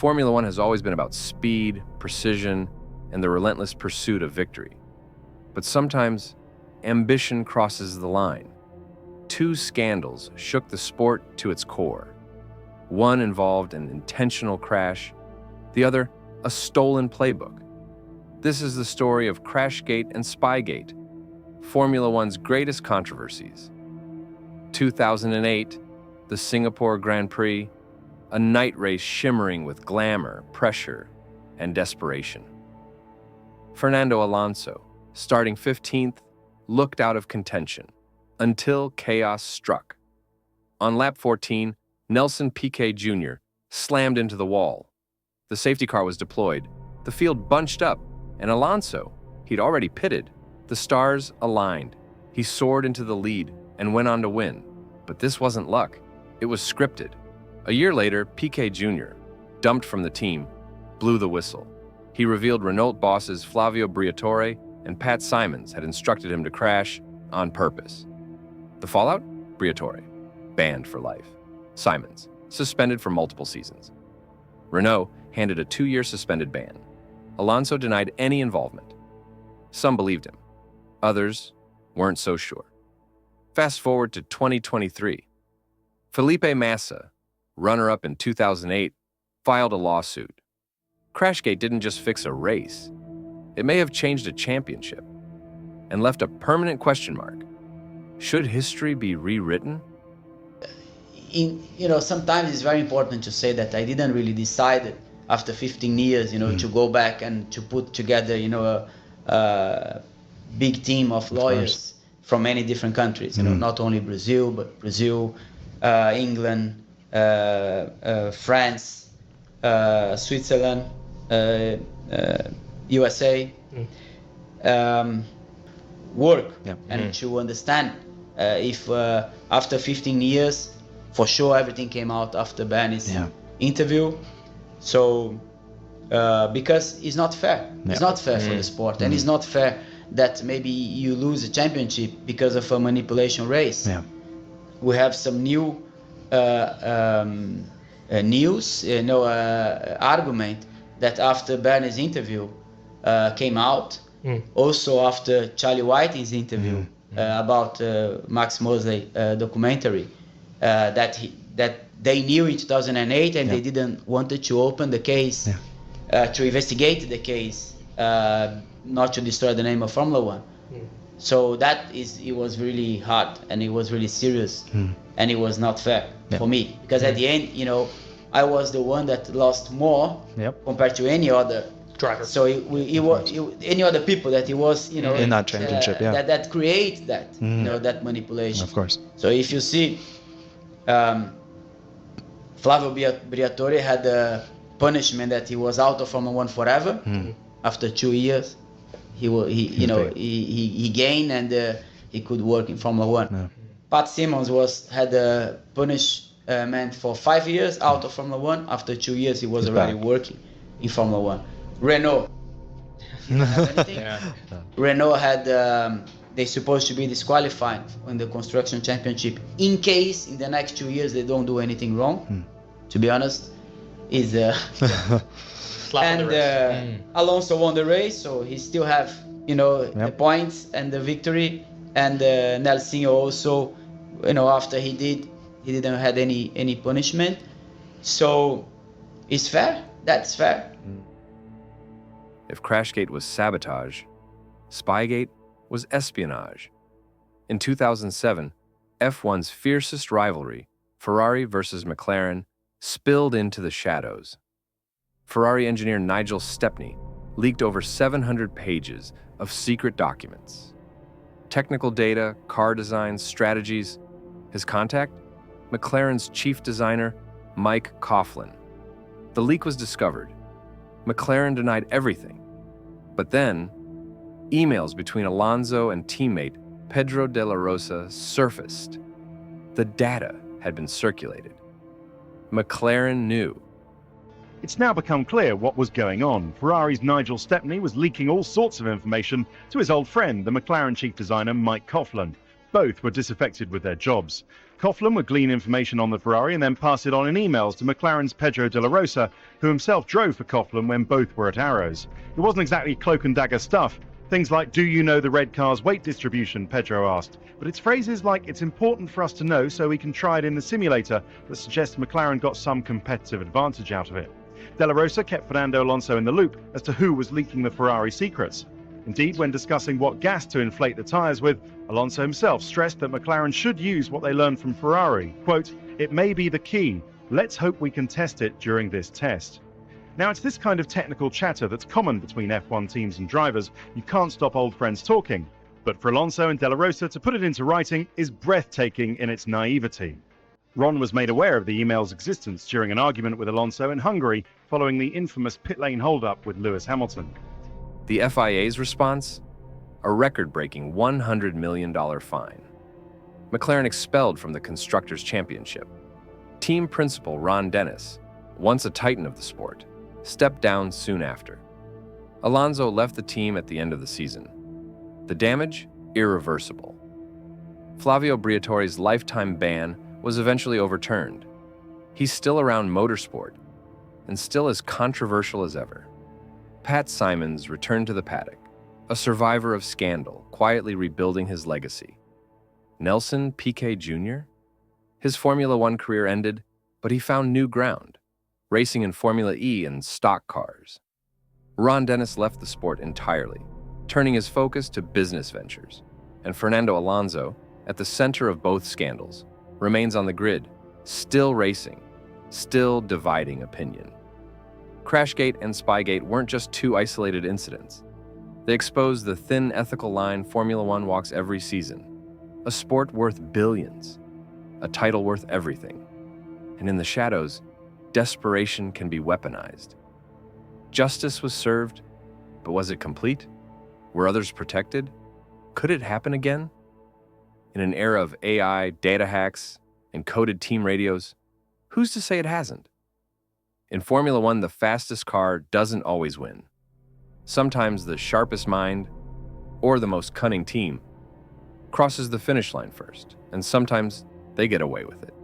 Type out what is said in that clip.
Formula One has always been about speed, precision, and the relentless pursuit of victory. But sometimes, ambition crosses the line. Two scandals shook the sport to its core. One involved an intentional crash, the other, a stolen playbook. This is the story of Crashgate and Spygate, Formula One's greatest controversies. 2008, the Singapore Grand Prix, a night race shimmering with glamour, pressure, and desperation. Fernando Alonso, starting 15th, looked out of contention until chaos struck. On lap 14, Nelson Piquet Jr. slammed into the wall. The safety car was deployed, the field bunched up, and Alonso, he'd already pitted. The stars aligned. He soared into the lead and went on to win. But this wasn't luck. It was scripted. A year later, Piquet Jr., dumped from the team, blew the whistle. He revealed Renault bosses Flavio Briatore and Pat Simons had instructed him to crash on purpose. The fallout? Briatore, banned for life. Simons, suspended for multiple seasons. Renault handed a 2-year suspended ban. Alonso denied any involvement. Some believed him. Others weren't so sure. Fast forward to 2023. Felipe Massa, runner-up in 2008, filed a lawsuit. Crashgate didn't just fix a race. It may have changed a championship and left a permanent question mark. Should history be rewritten? Sometimes it's very important to say that I didn't really decide after 15 years, to go back and to put together, a big team of lawyers from many different countries, not only Brazil, but Brazil, England, France, Switzerland, USA, work and to understand if after 15 years, for sure everything came out after Bernie's interview. So, because it's not fair. It's not fair for the sport, and it's not fair that maybe you lose a championship because of a manipulation race. We have some new news, argument that after Bernie's interview came out, also after Charlie Whiting's interview about Max Mosley documentary, that they knew in 2008 and they didn't wanted to open the case, to investigate the case, not to destroy the name of Formula One. So it was really hard and it was really serious and it was not fair for me, because at the end, I was the one that lost more compared to any other driver. So any other people that it was, in that championship, that create that, that manipulation. Of course. So if you see, Flavio Briatore had a punishment that he was out of Formula One forever. After 2 years, he gained and he could work in Formula One. Pat Simons had a punishment for 5 years out of Formula One. After 2 years, he was already working in Formula One. Renault. Renault had they're supposed to be disqualified in the construction championship in case in the next 2 years they don't do anything wrong. To be honest, is Alonso won the race, so he still have the points and the victory, and Nelsinho also, after he didn't have any punishment. So it's fair. That's fair. If Crashgate was sabotage, Spygate was espionage. In 2007, F1's fiercest rivalry, Ferrari versus McLaren, spilled into the shadows. Ferrari engineer Nigel Stepney leaked over 700 pages of secret documents. Technical data, car designs, strategies. His contact? McLaren's chief designer, Mike Coughlin. The leak was discovered. McLaren denied everything. But then, emails between Alonso and teammate Pedro de la Rosa surfaced. The data had been circulated. McLaren knew. It's now become clear what was going on. Ferrari's Nigel Stepney was leaking all sorts of information to his old friend, the McLaren chief designer Mike Coughlin. Both were disaffected with their jobs. Coughlin would glean information on the Ferrari and then pass it on in emails to McLaren's Pedro de la Rosa, who himself drove for Coughlin when both were at Arrows. It wasn't exactly cloak and dagger stuff. Things like, "Do you know the red car's weight distribution?" Pedro asked. But it's phrases like, "It's important for us to know so we can try it in the simulator," that suggests McLaren got some competitive advantage out of it. De la Rosa kept Fernando Alonso in the loop as to who was leaking the Ferrari secrets. Indeed, when discussing what gas to inflate the tyres with, Alonso himself stressed that McLaren should use what they learned from Ferrari. Quote, "It may be the key. Let's hope we can test it during this test." Now, it's this kind of technical chatter that's common between F1 teams and drivers. You can't stop old friends talking. But for Alonso and De La Rosa to put it into writing is breathtaking in its naivety. Ron was made aware of the email's existence during an argument with Alonso in Hungary following the infamous pit lane hold-up with Lewis Hamilton. The FIA's response? A record-breaking $100 million fine. McLaren expelled from the Constructors' Championship. Team principal Ron Dennis, once a titan of the sport, stepped down soon after. Alonso left the team at the end of the season. The damage? Irreversible. Flavio Briatore's lifetime ban was eventually overturned. He's still around motorsport and still as controversial as ever. Pat Simons returned to the paddock, a survivor of scandal, quietly rebuilding his legacy. Nelson Piquet Jr.? His Formula One career ended, but he found new ground, racing in Formula E and stock cars. Ron Dennis left the sport entirely, turning his focus to business ventures. And Fernando Alonso, at the center of both scandals, remains on the grid, still racing, still dividing opinion. Crashgate and Spygate weren't just two isolated incidents. They exposed the thin ethical line Formula One walks every season. A sport worth billions, a title worth everything. And in the shadows, desperation can be weaponized. Justice was served, but was it complete? Were others protected? Could it happen again? In an era of AI, data hacks, and coded team radios, who's to say it hasn't? In Formula One, the fastest car doesn't always win. Sometimes the sharpest mind, or the most cunning team, crosses the finish line first, and sometimes they get away with it.